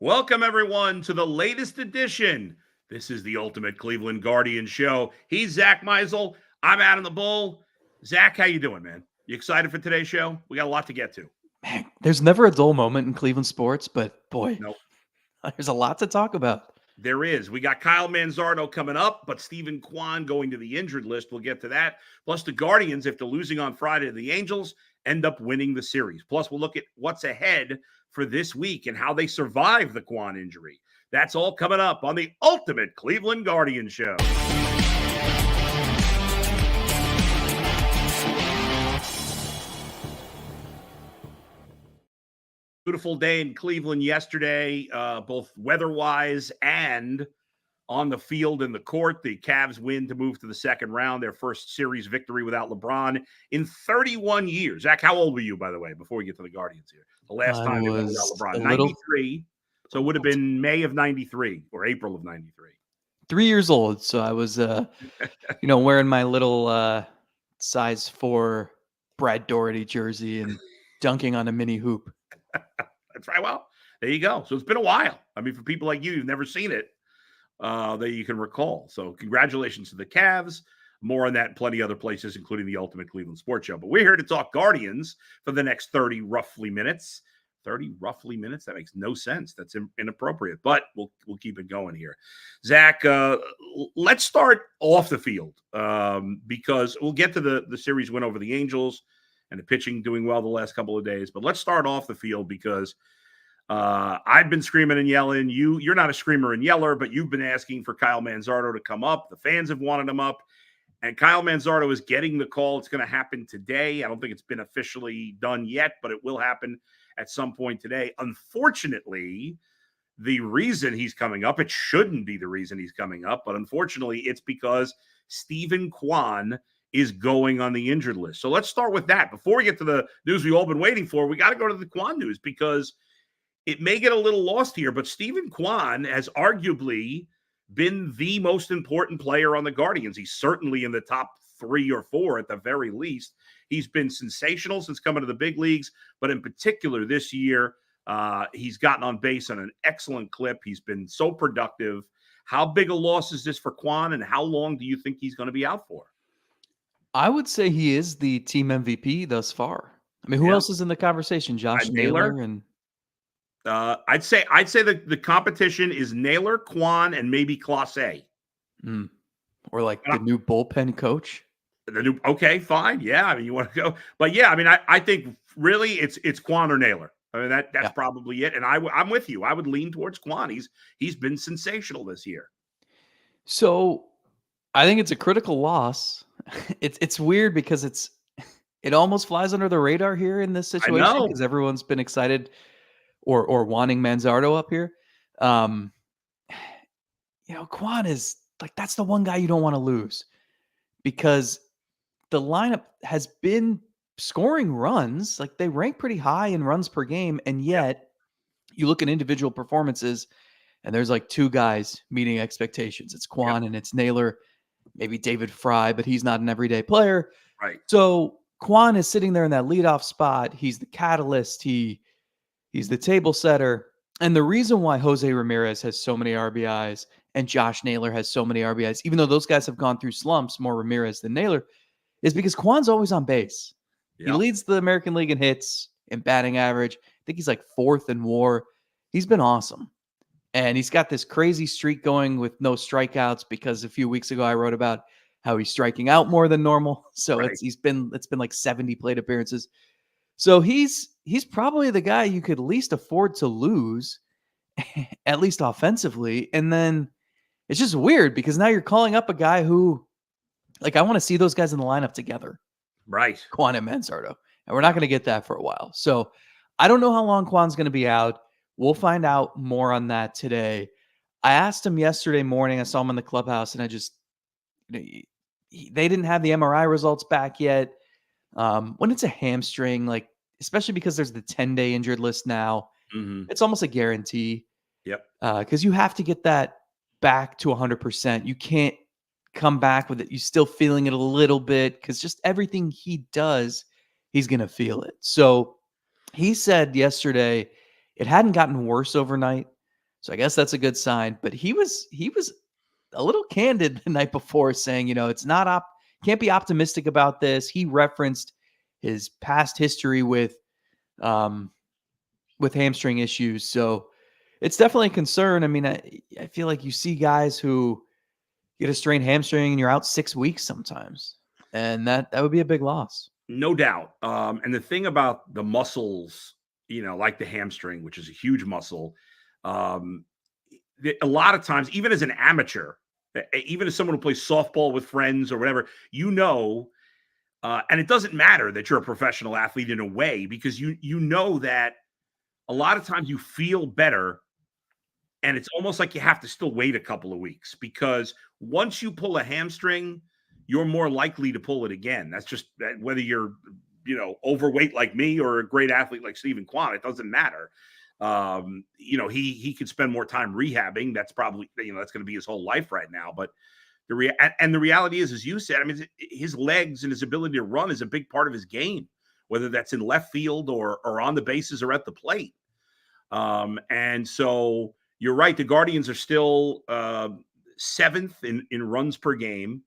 Welcome, everyone, to the latest edition. This is the Ultimate Cleveland Guardian Show. He's Zach Meisel. I'm Adam the Bull. Zach, how you doing, man? You excited for today's show? We got a lot to get to. Man, there's never a dull moment in Cleveland sports, but boy, Nope. there's a lot to talk about. There is. We got Kyle Manzardo coming up, but Steve Kwan going to the injured list. We'll get to that. Plus, the Guardians, after losing on Friday to the Angels, end up winning the series. Plus, we'll look at what's ahead for this week and how they survived the Quan injury. That's all coming up on the Ultimate Cleveland Guardian Show. Beautiful day in Cleveland yesterday, both weather-wise and on the field and the court. The Cavs win to move to the second round, their first series victory without LeBron in 31 years. Zach, how old were you, by the way, before we get to the Guardians here? The last time they went without LeBron, 93. So it would have been May of 93 or April of 93. 3 years old. So I was, wearing my little size 4 Brad Doherty jersey and dunking on a mini hoop. That's right. Well, there you go. So it's been a while. I mean, for people like you've never seen it that you can recall. So congratulations to the Cavs. More on that and plenty other places, including the Ultimate Cleveland Sports Show. But we're here to talk Guardians for the next 30 roughly minutes. 30 roughly minutes? That makes no sense. That's inappropriate. But we'll keep it going here. Zach, let's start off the field because we'll get to the series win over the Angels and the pitching doing well the last couple of days. But let's start off the field because I've been screaming and yelling. You're not a screamer and yeller, but you've been asking for Kyle Manzardo to come up. The fans have wanted him up. And Kyle Manzardo is getting the call. It's going to happen today. I don't think it's been officially done yet, but it will happen at some point today. Unfortunately, the reason he's coming up, it shouldn't be the reason he's coming up, but unfortunately, it's because Steve Kwan is going on the injured list. So let's start with that. Before we get to the news we've all been waiting for, we got to go to the Kwan news because it may get a little lost here, but Steve Kwan has arguably been the most important player on the Guardians. He's certainly in the top 3 or 4 at the very least. He's been sensational since coming to the big leagues, but in particular this year, he's gotten on base on an excellent clip. He's been so productive. How big a loss is this for Kwan, and how long do you think he's going to be out for? I would say he is the team MVP thus far. I mean, who else is in the conversson? Josh Naylor and I'd say the competition is Naylor, Kwan, and maybe Clase. Or like the new bullpen coach. Okay, fine. Yeah, I mean, you want to go, but yeah, I mean, I think really it's Kwan or Naylor. I mean, that's probably it. And I'm with you. I would lean towards Kwan. He's been sensational this year. So I think it's a critical loss. It's weird because it almost flies under the radar here in this situation because everyone's been excited or wanting Manzardo up here. Kwan is like, that's the one guy you don't want to lose because the lineup has been scoring runs. Like they rank pretty high in runs per game. And yet you look at individual performances and there's like 2 guys meeting expectations. It's Kwan and it's Naylor, maybe David Fry, but he's not an everyday player. Right. So Kwan is sitting there in that leadoff spot. He's the catalyst. He's the table setter. And the reason why Jose Ramirez has so many RBIs and Josh Naylor has so many RBIs, even though those guys have gone through slumps, more Ramirez than Naylor, is because Kwan's always on base. Yep. He leads the American League in hits and batting average. I think he's like 4th in WAR. He's been awesome. And he's got this crazy streak going with no strikeouts because a few weeks ago I wrote about how he's striking out more than normal. So it's been like 70 plate appearances. So he's probably the guy you could least afford to lose, at least offensively. And then it's just weird because now you're calling up a guy who, like, I want to see those guys in the lineup together. Right. Kwan and Manzardo. And we're not going to get that for a while. So I don't know how long Kwan's going to be out. We'll find out more on that today. I asked him yesterday morning. I saw him in the clubhouse, and I just, they didn't have the MRI results back yet. When it's a hamstring, like, especially because there's the 10-day injured list now, it's almost a guarantee. Yep. Because you have to get that back to 100%. You can't come back with it. You're still feeling it a little bit because just everything he does, he's going to feel it. So he said yesterday it hadn't gotten worse overnight, So I guess that's a good sign. But he was a little candid the night before, saying, it's not can't be optimistic about this. He referenced his past history with hamstring issues. So it's definitely a concern. I mean, I feel like you see guys who get a strained hamstring and you're out 6 weeks sometimes, and that would be a big loss. No doubt. And the thing about the muscles, like the hamstring, which is a huge muscle, um, a lot of times, even as an amateur, even as someone who plays softball with friends or whatever, and it doesn't matter that you're a professional athlete in a way, because you know that a lot of times you feel better, and it's almost like you have to still wait a couple of weeks, because once you pull a hamstring, you're more likely to pull it again. That's just whether you're, overweight like me or a great athlete like Steve Kwan, it doesn't matter. He could spend more time rehabbing. That's probably, that's going to be his whole life right now. But the reality is, as you said, I mean, his legs and his ability to run is a big part of his game, whether that's in left field or on the bases or at the plate. And so you're right. The Guardians are still 7th in runs per game.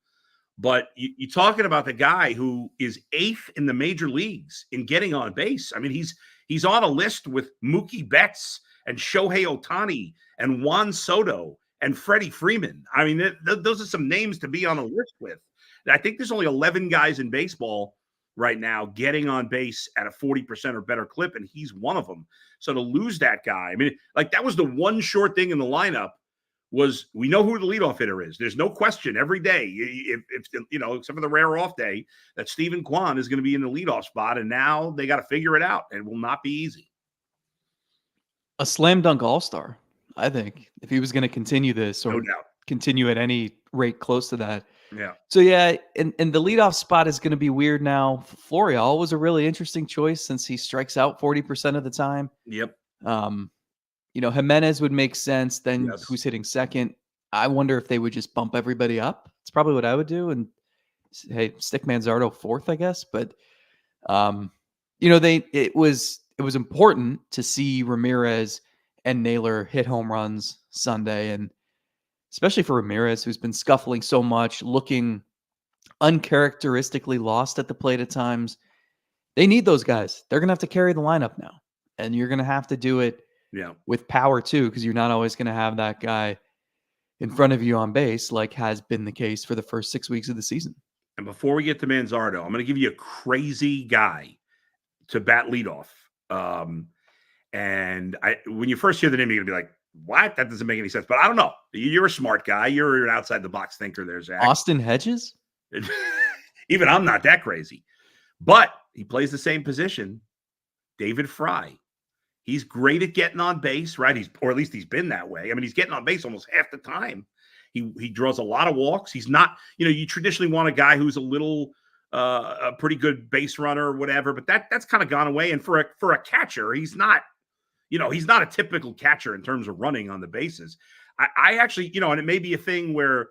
But you're talking about the guy who is 8th in the major leagues in getting on base. I mean, he's on a list with Mookie Betts and Shohei Ohtani and Juan Soto and Freddie Freeman. I mean, those are some names to be on a list with. I think there's only 11 guys in baseball right now getting on base at a 40% or better clip, and he's one of them. So to lose that guy, I mean, like, that was the one short thing in the lineup. Was we know who the leadoff hitter is. There's no question every day, if except for the rare off day, that Steve Kwan is going to be in the leadoff spot, and now they got to figure it out. It will not be easy. A slam dunk all-star, I think, if he was going to continue this, or No doubt. Continue at any rate close to that. Yeah. So yeah, and the leadoff spot is going to be weird now. Florial was a really interesting choice since he strikes out 40% of the time. Yep. Jimenez would make sense. Then Yes. Who's hitting second? I wonder if they would just bump everybody up. It's probably what I would do, and hey, stick Manzardo 4th, I guess. But it was important to see Ramirez and Naylor hit home runs Sunday, and especially for Ramirez, who's been scuffling so much, looking uncharacteristically lost at the plate at times. They need those guys. They're gonna have to carry the lineup now, and you're gonna have to do it. Yeah. With power too, because you're not always going to have that guy in front of you on base, like has been the case for the first 6 weeks of the season. And before we get to Manzardo, I'm going to give you a crazy guy to bat leadoff. And when you first hear the name, you're going to be like, what? That doesn't make any sense. But I don't know. You're a smart guy. You're an outside the box thinker there, Zach. Austin Hedges? Even I'm not that crazy. But he plays the same position. David Fry. He's great at getting on base, right? Or at least he's been that way. I mean, he's getting on base almost half the time. He draws a lot of walks. He's not, you traditionally want a guy who's a pretty good base runner or whatever, but that's kind of gone away. And for a catcher, he's not a typical catcher in terms of running on the bases. I actually, and it may be a thing where,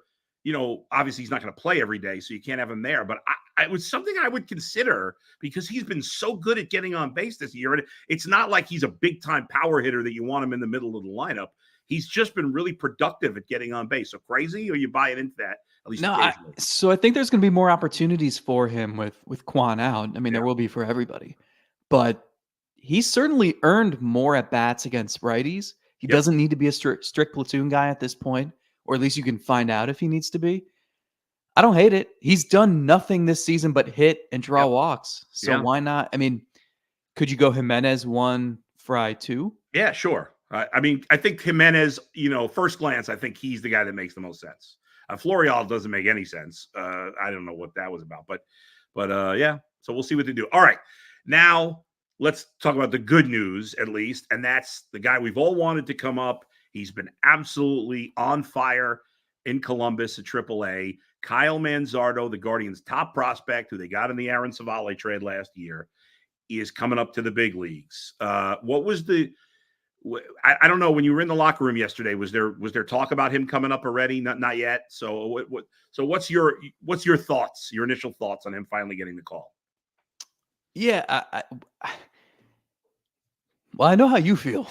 obviously he's not going to play every day, so you can't have him there. But it was something I would consider, because he's been so good at getting on base this year. And it's not like he's a big-time power hitter that you want him in the middle of the lineup. He's just been really productive at getting on base. So crazy, or you buy it into that, at least occasionally? So I think there's going to be more opportunities for him with Quan out. I mean, there will be for everybody. But he's certainly earned more at-bats against righties. He doesn't need to be a strict platoon guy at this point, or at least you can find out if he needs to be. I don't hate it. He's done nothing this season but hit and draw walks. So why not? I mean, could you go Jimenez 1, Fry 2? Yeah, sure. I mean, I think Jimenez, first glance, I think he's the guy that makes the most sense. Florial doesn't make any sense. I don't know what that was about, but yeah. So we'll see what they do. All right. Now let's talk about the good news, at least. And that's the guy we've all wanted to come up. He's been absolutely on fire in Columbus at AAA. Kyle Manzardo, the Guardians' top prospect, who they got in the Aaron Savale trade last year, is coming up to the big leagues. What was I don't know, when you were in the locker room yesterday, was there talk about him coming up already? Not yet. So what's your thoughts, your initial thoughts on him finally getting the call? Yeah, well, I know how you feel.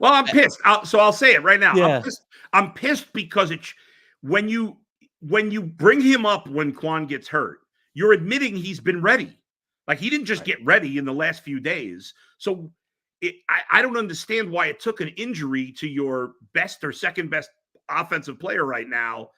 Well, Well, I'm pissed. I'll say it right now. Yeah. I'm pissed because when you bring him up when Quan gets hurt, you're admitting he's been ready. Like he didn't just get ready in the last few days. So I don't understand why it took an injury to your best or second best offensive player right now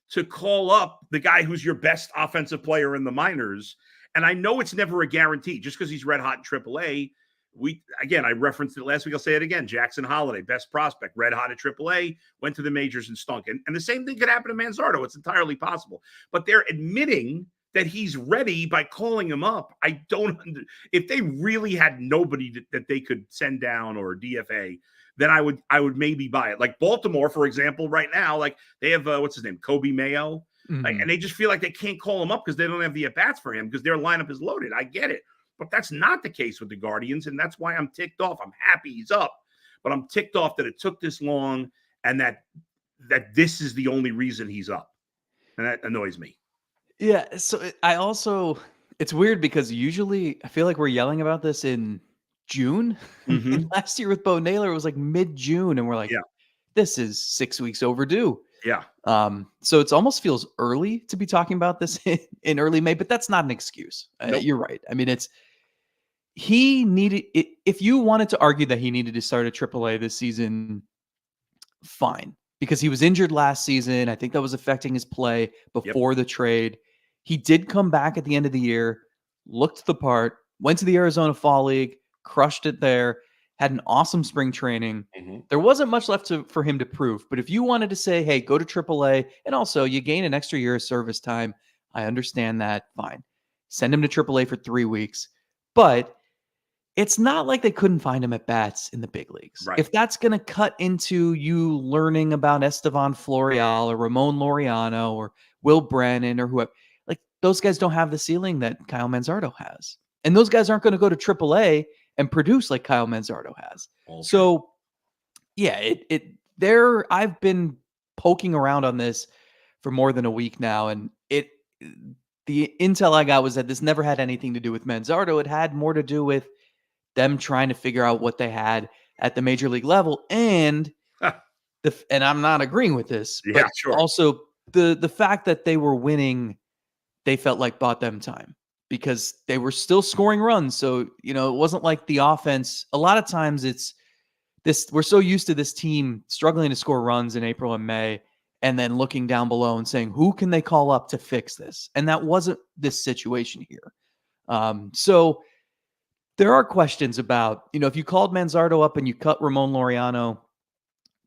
to call up the guy who's your best offensive player in the minors. And I know it's never a guarantee just because he's red hot in AAA. I referenced it last week. I'll say it again. Jackson Holiday, best prospect, red hot at AAA, went to the majors and stunk. And the same thing could happen to Manzardo. It's entirely possible. But they're admitting that he's ready by calling him up. If they really had nobody that they could send down or DFA, then I would maybe buy it. Like Baltimore, for example, right now, like they have what's his name, Kobe Mayo, and they just feel like they can't call him up because they don't have the at bats for him because their lineup is loaded. I get it, but that's not the case with the Guardians, and that's why I'm ticked off. I'm happy he's up, but I'm ticked off that it took this long and that this is the only reason he's up, and that annoys me. Yeah. So it's weird because usually I feel like we're yelling about this in June. And last year with Bo Naylor, it was like mid-June, and we're like, this is 6 weeks overdue. Yeah. So it almost feels early to be talking about this in early May, but that's not an excuse. Nope. You're right. I mean, he needed it. If you wanted to argue that he needed to start at AAA this season, fine, because he was injured last season. I think that was affecting his play before the trade. He did come back at the end of the year, looked the part, went to the Arizona Fall League, crushed it there, had an awesome spring training. There wasn't much left for him to prove. But if you wanted to say, hey, go to AAA, and also you gain an extra year of service time, I understand that. Fine. Send him to AAA for 3 weeks. But it's not like they couldn't find him at bats in the big leagues. Right. If that's going to cut into you learning about Estevan Florial or Ramon Laureano or Will Brennan or whoever, like those guys don't have the ceiling that Kyle Manzardo has. And those guys aren't going to go to AAA and produce like Kyle Manzardo has. So, yeah, I've been poking around on this for more than a week now, and the intel I got was that this never had anything to do with Manzardo. It had more to do with them trying to figure out what they had at the major league level, and and I'm not agreeing with this, but also the fact that they were winning, they felt like bought them time because they were still scoring runs. So, it wasn't like the offense. A lot of times it's this, we're so used to this team struggling to score runs in April and May, and then looking down below and saying, who can they call up to fix this? And that wasn't this situation here. So there are questions about, if you called Manzardo up and you cut Ramon Laureano,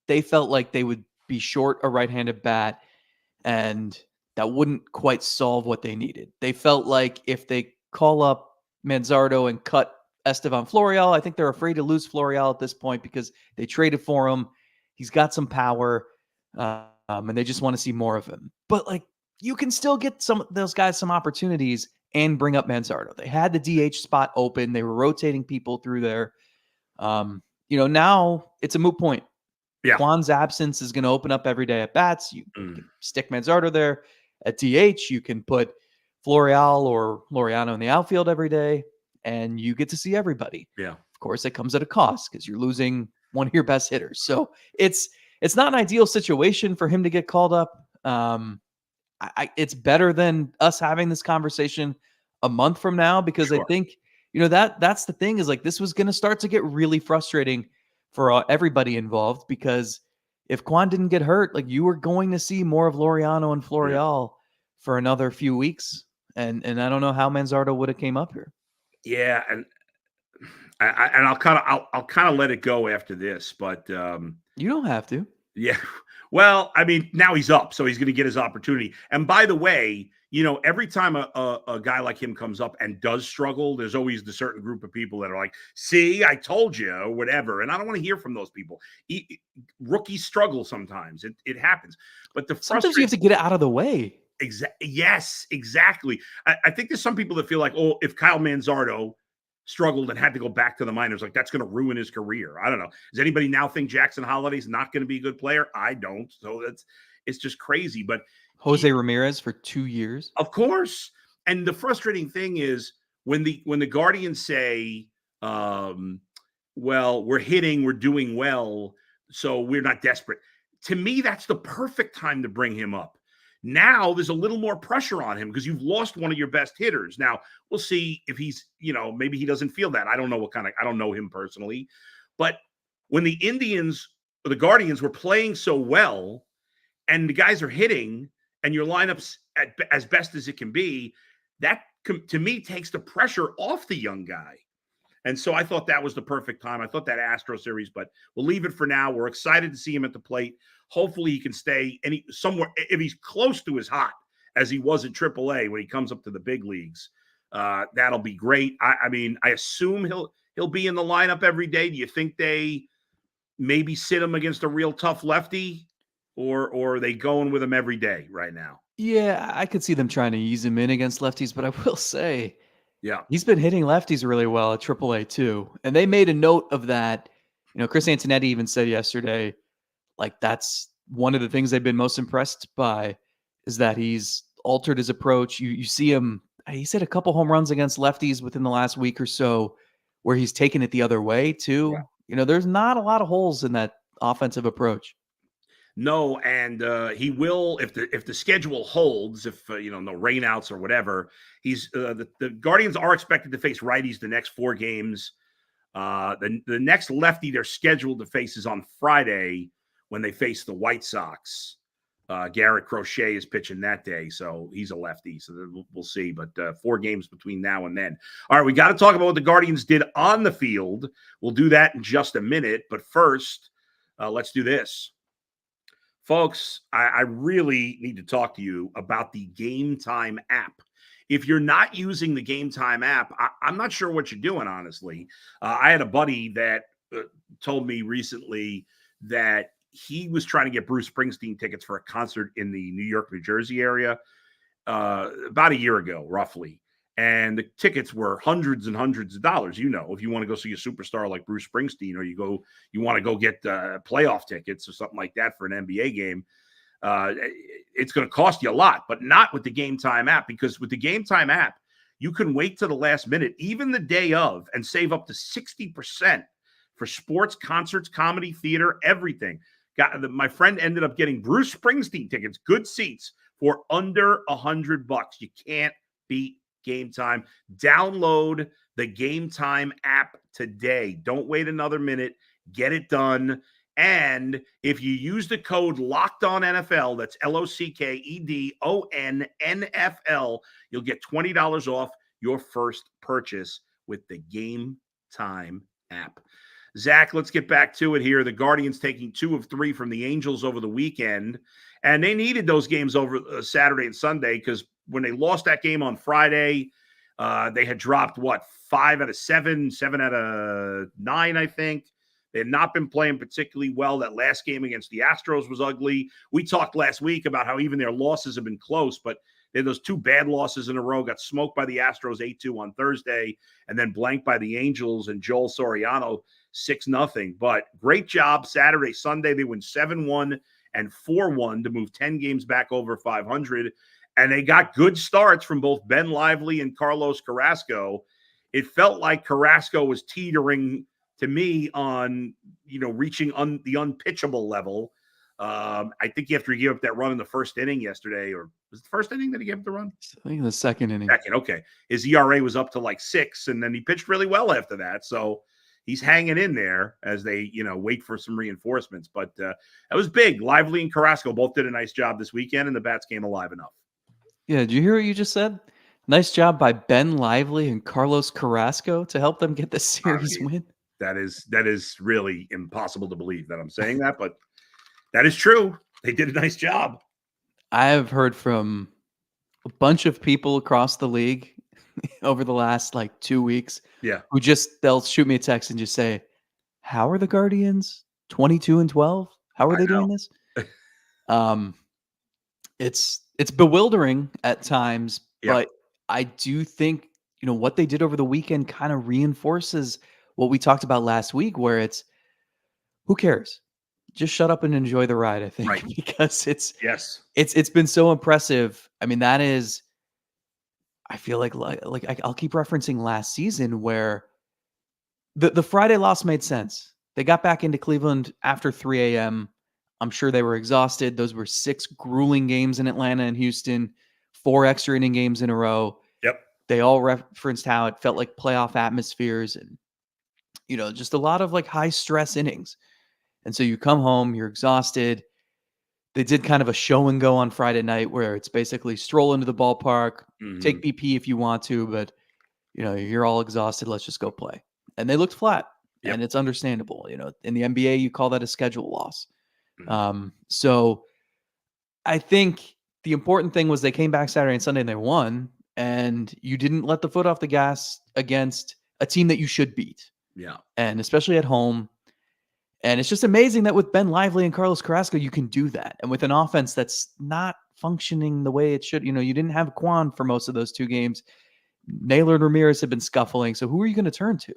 they felt like they would be short a right-handed bat, and that wouldn't quite solve what they needed. They felt like if they call up Manzardo and cut Estevan Florial, I think they're afraid to lose Florial at this point because they traded for him. He's got some power, and they just want to see more of him. But like, you can still get some those guys some opportunities and bring up Manzardo. They had the DH spot open. They were rotating people through there. Now it's a moot point. Yeah. Quans' absence is going to open up every day at bats. You can stick Manzardo there. At DH, you can put Florial or Laureano in the outfield every day, and you get to see everybody. Yeah. Of course, it comes at a cost because you're losing one of your best hitters. So it's not an ideal situation for him to get called up. It's better than us having this conversation a month from now, because I think, that's the thing, is like, this was going to start to get really frustrating for everybody involved, because if Quan didn't get hurt, like, you were going to see more of Laureano and Florial for another few weeks. And I don't know how Manzardo would have came up here. Yeah. And I'll kind of let it go after this, but you don't have to. Yeah. Well, I mean, now he's up, so he's going to get his opportunity. And by the way, every time a guy like him comes up and does struggle, there's always the certain group of people that are like, see, I told you, or whatever. And I don't want to hear from those people. Rookies struggle sometimes. It happens. But sometimes you have to get it out of the way. Yes, exactly. I think there's some people that feel like, oh, if Kyle Manzardo struggled and had to go back to the minors, like, that's going to ruin his career. I don't know. Does anybody now think Jackson Holiday's not going to be a good player? I don't. So it's just crazy. But Jose Ramirez for 2 years, of course. And the frustrating thing is when the Guardians say, well, we're hitting, we're doing well, so we're not desperate. To me, that's the perfect time to bring him up. Now there's a little more pressure on him because you've lost one of your best hitters. Now we'll see if he's, maybe he doesn't feel that. I don't know I don't know him personally, but when the Indians or the Guardians were playing so well and the guys are hitting and your lineup's as best as it can be, that to me takes the pressure off the young guy. And so I thought that was the perfect time. I thought that Astro series, but we'll leave it for now. We're excited to see him at the plate. Hopefully he can stay somewhere. If he's close to as hot as he was at AAA when he comes up to the big leagues, that'll be great. I mean, I assume he'll be in the lineup every day. Do you think they maybe sit him against a real tough lefty, or are they going with him every day right now? Yeah, I could see them trying to ease him in against lefties, but I will say, Yeah. he's been hitting lefties really well at AAA too. And they made a note of that. Chris Antonetti even said yesterday, like, that's one of the things they've been most impressed by is that he's altered his approach. You see him, he's hit a couple home runs against lefties within the last week or so where he's taken it the other way too. Yeah. There's not a lot of holes in that offensive approach. No, and he will if the schedule holds. If no rainouts or whatever, he's the Guardians are expected to face righties the next 4 games. The next lefty they're scheduled to face is on Friday when they face the White Sox. Garrett Crochet is pitching that day, so he's a lefty. So we'll see. But 4 games between now and then. All right, we got to talk about what the Guardians did on the field. We'll do that in just a minute. But first, let's do this. Folks, I really need to talk to you about the Game Time app. If you're not using the Game Time app, I'm not sure what you're doing, honestly. I had a buddy that told me recently that he was trying to get Bruce Springsteen tickets for a concert in the New York, New Jersey area about a year ago, roughly. And the tickets were hundreds and hundreds of dollars. If you want to go see a superstar like Bruce Springsteen, or you want to go get playoff tickets or something like that for an NBA game, it's going to cost you a lot, but not with the Game Time app, because with the Game Time app, you can wait to the last minute, even the day of, and save up to 60% for sports, concerts, comedy, theater, everything. My friend ended up getting Bruce Springsteen tickets, good seats, for under $100. You can't beat Game Time. Download the Game Time app today. Don't wait another minute. Get it done. And if you use the code LOCKEDONNFL, that's LOCKEDONNFL, you'll get $20 off your first purchase with the Game Time app. Zach, let's get back to it here. The Guardians taking 2 of 3 from the Angels over the weekend, and they needed those games over Saturday and Sunday, because when they lost that game on Friday, they had dropped, 5 out of 7, 7 out of 9, I think. They had not been playing particularly well. That last game against the Astros was ugly. We talked last week about how even their losses have been close, but they had those 2 bad losses in a row, got smoked by the Astros 8-2 on Thursday, and then blanked by the Angels and Joel Soriano 6-0. But great job Saturday, Sunday. They win 7-1 and 4-1 to move 10 games back over 500. And they got good starts from both Ben Lively and Carlos Carrasco. It felt like Carrasco was teetering, to me, on reaching the unpitchable level. I think after he gave up that run in the first inning yesterday, or was it the first inning that he gave up the run? I think the second inning. Okay. His ERA was up to 6, and then he pitched really well after that. So he's hanging in there as they, wait for some reinforcements. But that was big. Lively and Carrasco both did a nice job this weekend, and the bats came alive enough. Yeah, did you hear what you just said? Nice job by Ben Lively and Carlos Carrasco to help them get the series win. That is really impossible to believe that I'm saying that, but that is true. They did a nice job. I have heard from a bunch of people across the league over the last 2 weeks. Yeah. Who they'll shoot me a text and just say, "How are the Guardians 22-12? How are they doing this?" It's bewildering at times, but I do think, what they did over the weekend kind of reinforces what we talked about last week, where it's, who cares? Just shut up and enjoy the ride, I think, because it's been so impressive. I mean, that is, I feel like I'll keep referencing last season, where The Friday loss made sense. They got back into Cleveland after 3 a.m. I'm sure they were exhausted. Those were 6 grueling games in Atlanta and Houston, 4 extra inning games in a row. Yep. They all referenced how it felt like playoff atmospheres and, just a lot of like high stress innings. And so you come home, you're exhausted. They did kind of a show and go on Friday night where it's basically stroll into the ballpark, take BP if you want to, but you're all exhausted. Let's just go play. And they looked flat. Yep. And it's understandable. In the NBA, you call that a schedule loss. Mhm. So I think the important thing was they came back Saturday and Sunday and they won, and you didn't let the foot off the gas against a team that you should beat. Yeah. And especially at home. And it's just amazing that with Ben Lively and Carlos Carrasco, you can do that. And with an offense that's not functioning the way it should, you didn't have Quan for most of those 2 games. Naylor and Ramirez have been scuffling. So who are you going to turn to?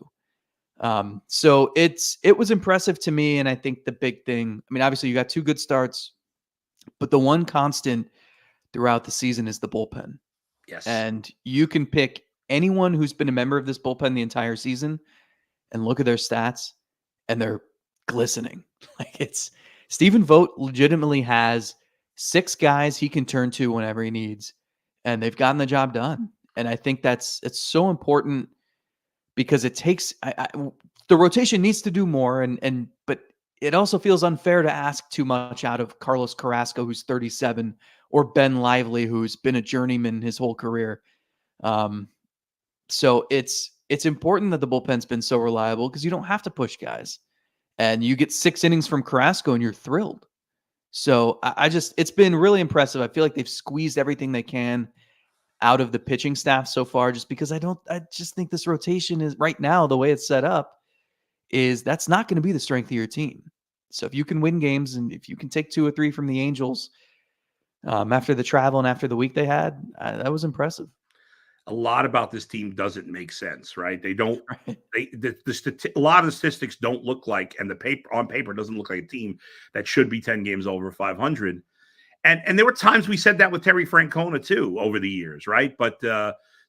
So it was impressive to me. And I think the big thing, obviously you got 2 good starts, but the one constant throughout the season is the bullpen. Yes. And you can pick anyone who's been a member of this bullpen the entire season and look at their stats, and they're glistening. Like it's Stephen Vogt legitimately has 6 guys he can turn to whenever he needs, and they've gotten the job done. And I think it's so important because it takes the rotation needs to do more, but it also feels unfair to ask too much out of Carlos Carrasco, who's 37, or Ben Lively, who's been a journeyman his whole career. So it's important that the bullpen's been so reliable because you don't have to push guys. And you get 6 innings from Carrasco and you're thrilled. So it's been really impressive. I feel like they've squeezed everything they can out of the pitching staff so far, just because I just think this rotation is right now, the way it's set up, is that's not going to be the strength of your team. So if you can win games and if you can take 2 or 3 from the Angels after the travel and after the week they had, that was impressive. A lot about this team doesn't make sense, right? They don't. Right. A lot of the statistics don't look like, and on paper doesn't look like a team that should be 10 games over 500. And there were times we said that with Terry Francona too over the years, right? But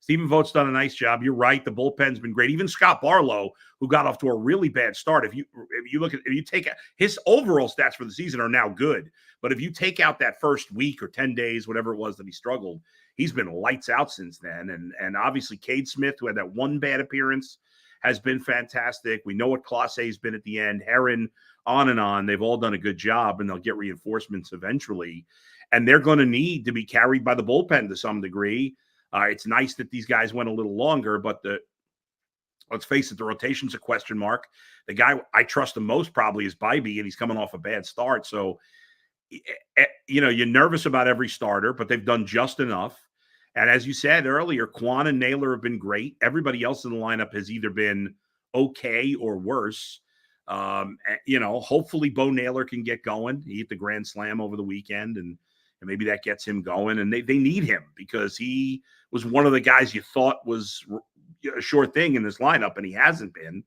Stephen Vogt's done a nice job. You're right. The bullpen's been great. Even Scott Barlow, who got off to a really bad start. If you take his overall stats for the season are now good, but if you take out that first week or 10 days, whatever it was that he struggled, he's been lights out since then. And obviously Cade Smith, who had that one bad appearance, has been fantastic. We know what Clase has been at the end. Heron, on and on. They've all done a good job, and they'll get reinforcements eventually. And they're going to need to be carried by the bullpen to some degree. It's nice that these guys went a little longer, but let's face it, the rotation's a question mark. The guy I trust the most probably is Bybee, and he's coming off a bad start. So, you're nervous about every starter, but they've done just enough. And as you said earlier, Quan and Naylor have been great. Everybody else in the lineup has either been okay or worse. Hopefully Bo Naylor can get going. He hit the grand slam over the weekend, and maybe that gets him going. And they need him because he was one of the guys you thought was a sure thing in this lineup, and he hasn't been.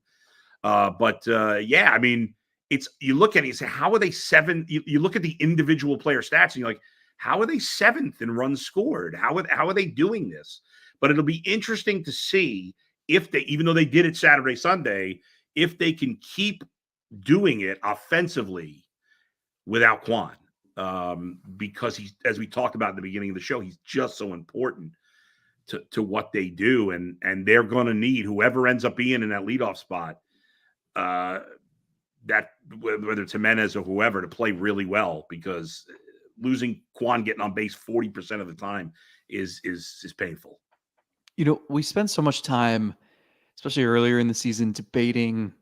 It's you look at it and say, how are they 7? You look at the individual player stats, and you're like, how are they 7th in runs scored? How are they doing this? But it'll be interesting to see if they, even though they did it Saturday, Sunday, if they can keep doing it offensively without Quan. Because he's, as we talked about at the beginning of the show, he's just so important to what they do. And they're going to need whoever ends up being in that leadoff spot, that whether it's Jimenez or whoever, to play really well, because losing Quan getting on base 40% of the time is painful. We spent so much time, especially earlier in the season, debating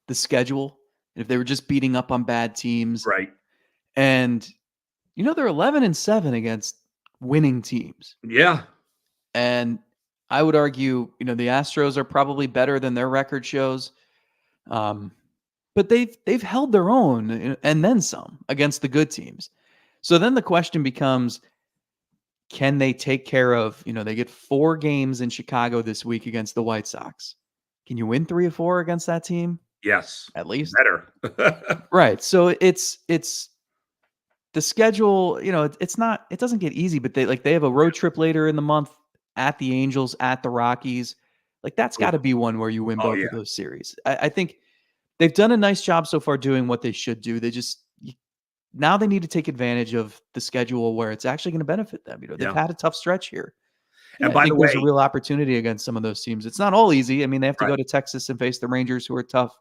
the schedule, if they were just beating up on bad teams. Right. And, they're 11-7 against winning teams. Yeah. And I would argue, the Astros are probably better than their record shows. But they've held their own and then some against the good teams. So then the question becomes, can they take care of, they get 4 games in Chicago this week against the White Sox. Can you win 3 or 4 against that team? Yes. At least. Better. Right. So it's the schedule, it doesn't get easy, but they have a road trip later in the month at the Angels, at the Rockies. Like that's got to be one where you win Oh, both yeah. of those series. I think they've done a nice job so far doing what they should do. Now they need to take advantage of the schedule where it's actually going to benefit them. They've Yeah. had a tough stretch here. And I by the think there's a way, real opportunity against some of those teams. It's not all easy. I mean, they have to right. go to Texas and face the Rangers, who are tough.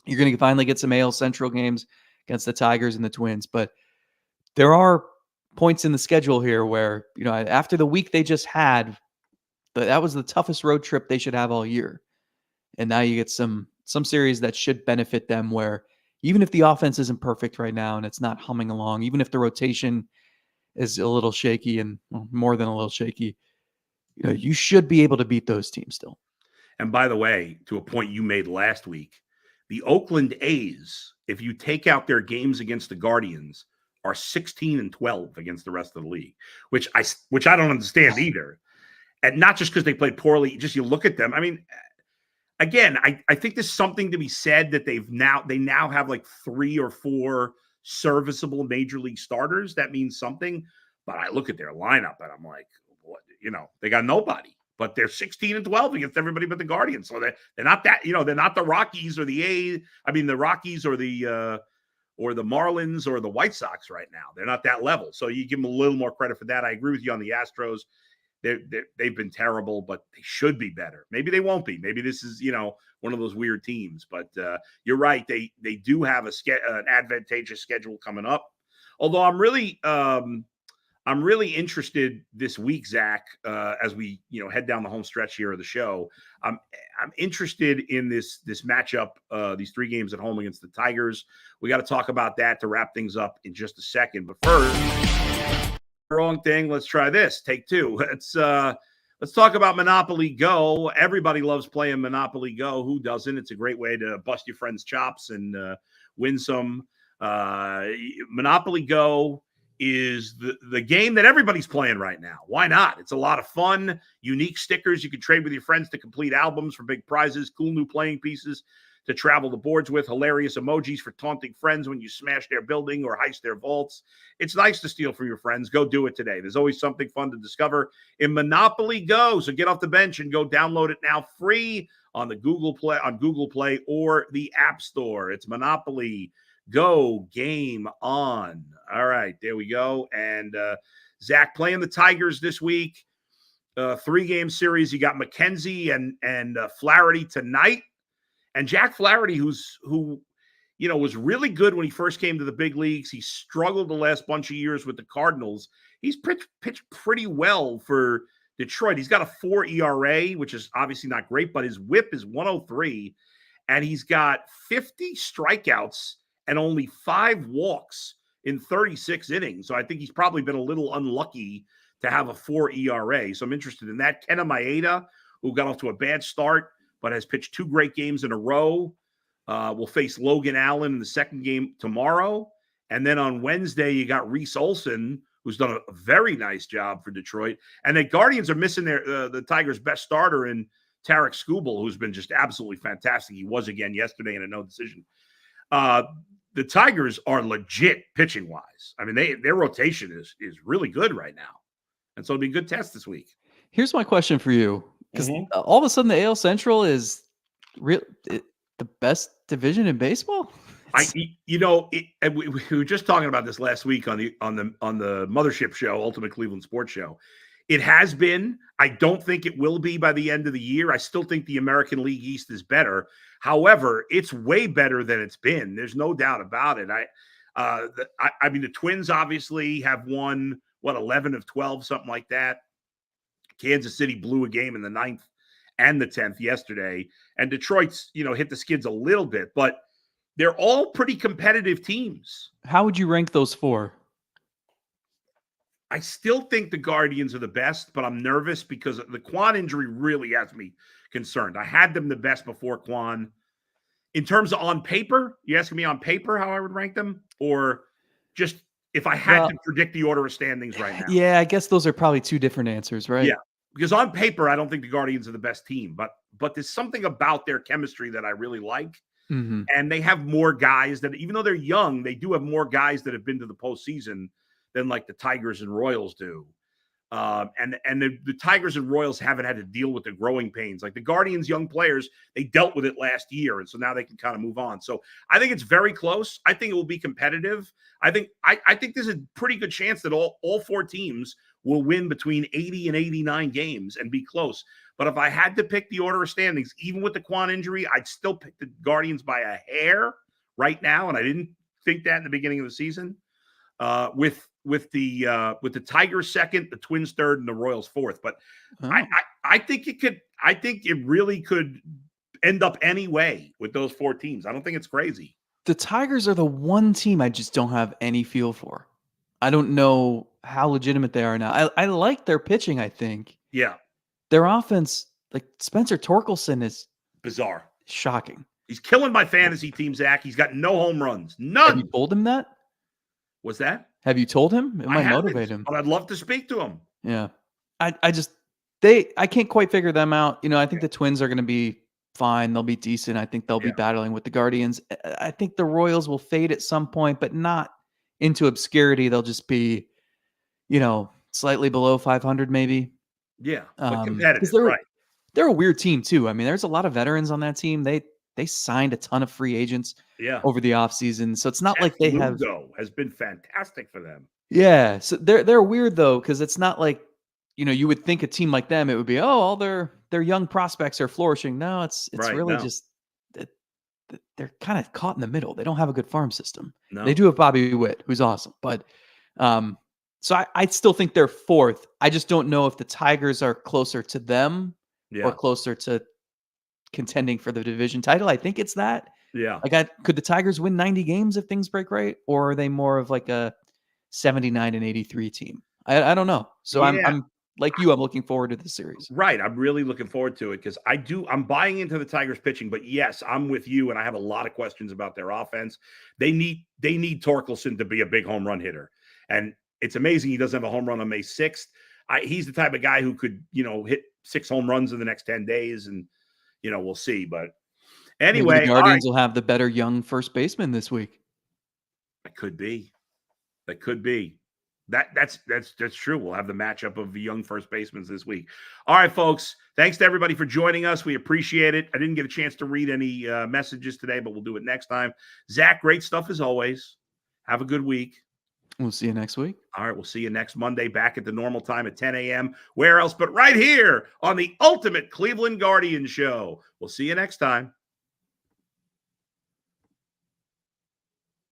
You're going to finally get some AL Central games against the Tigers and the Twins, but there are points in the schedule here where, after the week they just had, that was the toughest road trip they should have all year. And now you get some series that should benefit them where even if the offense isn't perfect right now and it's not humming along, even if the rotation is a little shaky and more than a little shaky, you should be able to beat those teams still. And by the way, to a point you made last week, the Oakland A's, if you take out their games against the Guardians, are 16-12 against the rest of the league, which I don't understand either. And not just because they played poorly, just you look at them. I mean, again, I think there's something to be said that they now have like 3 or 4 serviceable major league starters. That means something. But I look at their lineup and I'm like, what, they got nobody. But they're 16-12 against everybody but the Guardians. So they're not that, they're not the Rockies or the A's. I mean, the Rockies or the Marlins or the White Sox right now. They're not that level. So you give them a little more credit for that. I agree with you on the Astros. They've been terrible, but they should be better. Maybe they won't be. Maybe this is, one of those weird teams. But you're right. They do have an advantageous schedule coming up. Although I'm really interested this week, Zach, as we head down the home stretch here of the show. I'm interested in this matchup, these 3 games at home against the Tigers. We got to talk about that to wrap things up in just a second. But first, wrong thing. Let's try this. Take 2. Let's talk about Monopoly Go. Everybody loves playing Monopoly Go. Who doesn't? It's a great way to bust your friend's chops and win some. Monopoly Go is the game that everybody's playing right now. Why not? It's a lot of fun. Unique stickers you can trade with your friends to complete albums for big prizes. Cool new playing pieces to travel the boards with. Hilarious emojis for taunting friends when you smash their building or heist their vaults. It's nice to steal from your friends. Go do it today. There's always something fun to discover in Monopoly Go. So get off the bench and go download it now free on Google Play or the App Store. It's Monopoly Go, game on. All right, there we go. And Zach playing the Tigers this week. 3-game series. You got McKenzie and Flaherty tonight. And Jack Flaherty, who was really good when he first came to the big leagues. He struggled the last bunch of years with the Cardinals. He's pitched pretty well for Detroit. He's got a 4 ERA, which is obviously not great, but his whip is 103. And he's got 50 strikeouts and only 5 walks in 36 innings. So I think he's probably been a little unlucky to have a 4 ERA. So I'm interested in that. Kenta Maeda, who got off to a bad start, but has pitched 2 great games in a row. Will face Logan Allen in the second game tomorrow. And then on Wednesday, you got Reese Olson, who's done a very nice job for Detroit. And the Guardians are missing the Tigers' best starter in Tarek Skubal, who's been just absolutely fantastic. He was again yesterday in a no decision. The Tigers are legit pitching-wise. I mean, their rotation is really good right now. And so it'll be a good test this week. Here's my question for you. Because all of a sudden the AL Central is the best division in baseball. We were just talking about this last week on the Mothership Show, Ultimate Cleveland Sports Show. It has been. I don't think it will be by the end of the year. I still think the American League East is better. However, it's way better than it's been. There's no doubt about it. I mean, the Twins obviously have won 11 of 12, something like that. Kansas City blew a game in the 9th and the 10th yesterday, and Detroit's hit the skids a little bit, but they're all pretty competitive teams. How would you rank those 4? I still think the Guardians are the best, but I'm nervous because the Quan injury really has me concerned. I had them the best before Quan. In terms of on paper, you asking me on paper how I would rank them, or just if I had to predict the order of standings right now? Yeah, I guess those are probably 2 different answers, right? Yeah, because on paper, I don't think the Guardians are the best team, but there's something about their chemistry that I really like. Mm-hmm. And they have more guys that, even though they're young, they do have more guys that have been to the postseason than like the Tigers and Royals do. And the Tigers and Royals haven't had to deal with the growing pains. Like the Guardians' young players, they dealt with it last year, and so now they can kind of move on. So I think it's very close. I think it will be competitive. I think there's a pretty good chance that all four teams will win between 80 and 89 games and be close. But if I had to pick the order of standings, even with the Kwan injury, I'd still pick the Guardians by a hair right now, and I didn't think that in the beginning of the season. With the Tigers second, the Twins third, and the Royals fourth. But I think it really could end up any way with those four teams. I don't think it's crazy. The Tigers are the one team I just don't have any feel for. I don't know how legitimate they are now. I like their pitching, I think. Yeah. Their offense, like Spencer Torkelson, is bizarre. Shocking. He's killing my fantasy team, Zach. He's got no home runs. None. Have you told him that? What's that? Have you told him? It might motivate him. But I'd love to speak to him. Yeah. I can't quite figure them out. I think the Twins are going to be fine. They'll be decent. I think they'll be battling with the Guardians. I think the Royals will fade at some point, but not into obscurity. They'll just be, slightly below 500 maybe. Yeah, but competitive, right. They're a weird team too. I mean, there's a lot of veterans on that team. They signed a ton of free agents over the offseason. So it's not like they have has been fantastic for them. Yeah. So they're weird though, because it's not like, you would think a team like them, it would be, all their young prospects are flourishing. No, it's really just they're kind of caught in the middle. They don't have a good farm system. No. They do have Bobby Witt, who's awesome. But so I still think they're fourth. I just don't know if the Tigers are closer to them or closer to contending for the division title. I think it's that. Yeah. Could the Tigers win 90 games if things break right? Or are they more of like a 79 and 83 team? I don't know. So I'm like you, I'm looking forward to the series. Right. I'm really looking forward to it because I'm buying into the Tigers pitching, but yes, I'm with you. And I have a lot of questions about their offense. They need Torkelson to be a big home run hitter. And it's amazing he doesn't have a home run on May 6th. He's the type of guy who could, hit 6 home runs in the next 10 days. And, we'll see. But anyway, maybe the Guardians will have the better young first baseman this week. That could be. That's true. We'll have the matchup of the young first basemen this week. All right, folks. Thanks to everybody for joining us. We appreciate it. I didn't get a chance to read any messages today, but we'll do it next time. Zach, great stuff as always. Have a good week. We'll see you next week. All right. We'll see you next Monday back at the normal time at 10 a.m. Where else but right here on the Ultimate Cleveland Guardian Show. We'll see you next time.